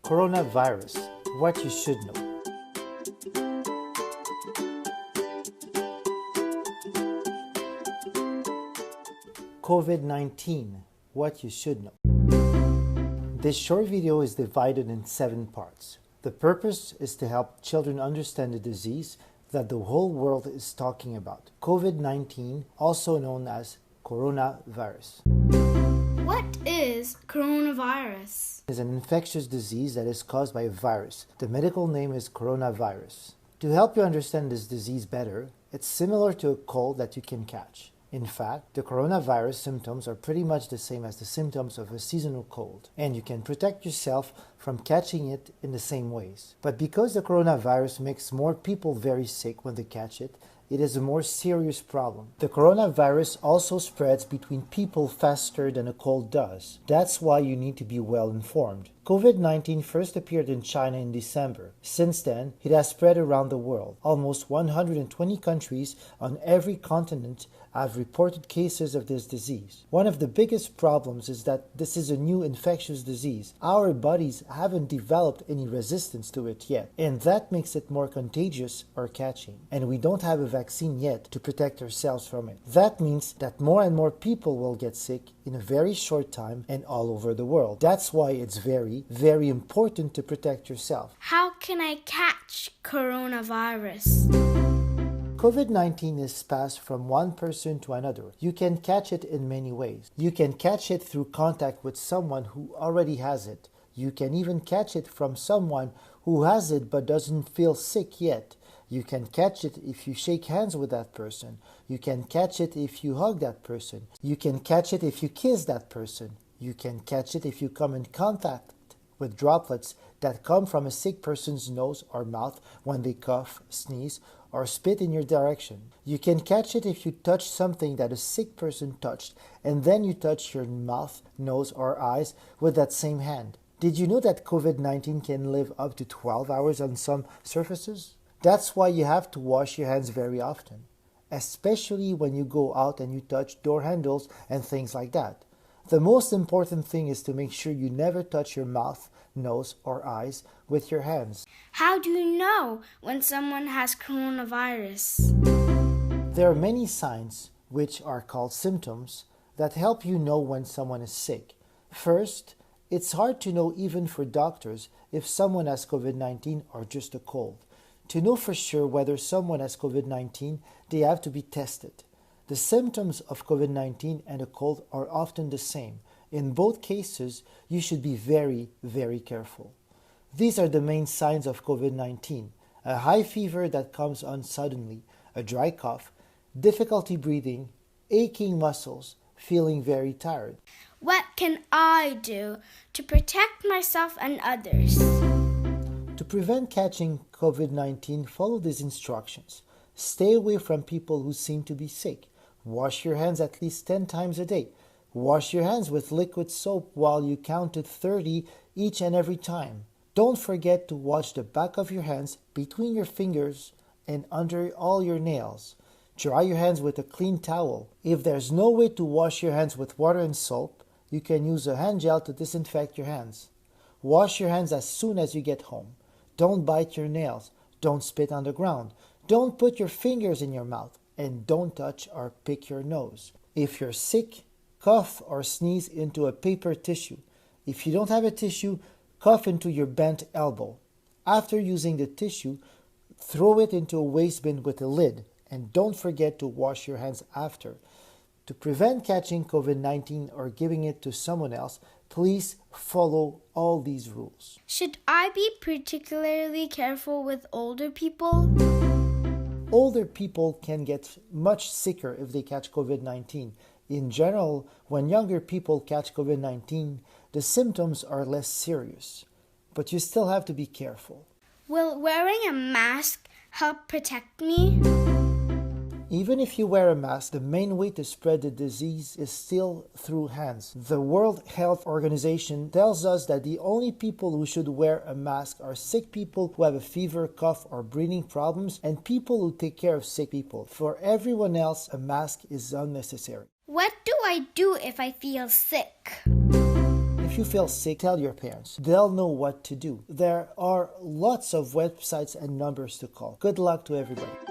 Coronavirus, what you should know. COVID-19, what you should know. This short video is divided in 7 parts. The purpose is to help children understand the disease that the whole world is talking about. COVID-19, also known as coronavirus. What is coronavirus? It is an infectious disease that is caused by a virus. The medical name is coronavirus. To help you understand this disease better, it's similar to a cold that you can catch. In fact, the coronavirus symptoms are pretty much the same as the symptoms of a seasonal cold, and you can protect yourself from catching it in the same ways. But because the coronavirus makes more people very sick when they catch it, it is a more serious problem. The coronavirus also spreads between people faster than a cold does. That's why you need to be well informed. COVID-19 first appeared in China in December. Since then, it has spread around the world. Almost 120 countries on every continent have reported cases of this disease. One of the biggest problems is that this is a new infectious disease. Our bodies haven't developed any resistance to it yet, and that makes it more contagious or catching. And we don't have a vaccine yet to protect ourselves from it. That means that more and more people will get sick in a very short time and all over the world. That's why it's very important to protect yourself. How can I catch coronavirus? COVID-19 is passed from one person to another. You can catch it in many ways. You can catch it through contact with someone who already has it. You can even catch it from someone who has it but doesn't feel sick yet. You can catch it if you shake hands with that person. You can catch it if you hug that person. You can catch it if you kiss that person. You can catch it if you come in contact with droplets that come from a sick person's nose or mouth when they cough, sneeze, or spit in your direction. You can catch it if you touch something that a sick person touched, and then you touch your mouth, nose, or eyes with that same hand. Did you know that COVID-19 can live up to 12 hours on some surfaces? That's why you have to wash your hands very often, especially when you go out and you touch door handles and things like that. The most important thing is to make sure you never touch your mouth, nose, or eyes with your hands. How do you know when someone has coronavirus? There are many signs, which are called symptoms, that help you know when someone is sick. First, it's hard to know even for doctors if someone has COVID-19 or just a cold. To know for sure whether someone has COVID-19, they have to be tested. The symptoms of COVID-19 and a cold are often the same. In both cases, you should be very careful. These are the main signs of COVID-19: a high fever that comes on suddenly, a dry cough, difficulty breathing, aching muscles, feeling very tired. What can I do to protect myself and others? To prevent catching COVID-19, follow these instructions. Stay away from people who seem to be sick. Wash your hands at least 10 times a day. Wash your hands with liquid soap while you count to 30 each and every time. Don't forget to wash the back of your hands, between your fingers, and under all your nails. Dry your hands with a clean towel. If there's no way to wash your hands with water and soap, you can use a hand gel to disinfect your hands. Wash your hands as soon as you get home. Don't bite your nails. Don't spit on the ground. Don't put your fingers in your mouth. And don't touch or pick your nose. If you're sick, cough or sneeze into a paper tissue. If you don't have a tissue, cough into your bent elbow. After using the tissue, throw it into a waste bin with a lid, and don't forget to wash your hands after. To prevent catching COVID-19 or giving it to someone else, please follow all these rules. Should I be particularly careful with older people? Older people can get much sicker if they catch COVID-19. In general, when younger people catch COVID-19, the symptoms are less serious, but you still have to be careful. Will wearing a mask help protect me? Even if you wear a mask, the main way to spread the disease is still through hands. The World Health Organization tells us that the only people who should wear a mask are sick people who have a fever, cough, or breathing problems, and people who take care of sick people. For everyone else, a mask is unnecessary. What do I do if I feel sick? If you feel sick, tell your parents. They'll know what to do. There are lots of websites and numbers to call. Good luck to everybody.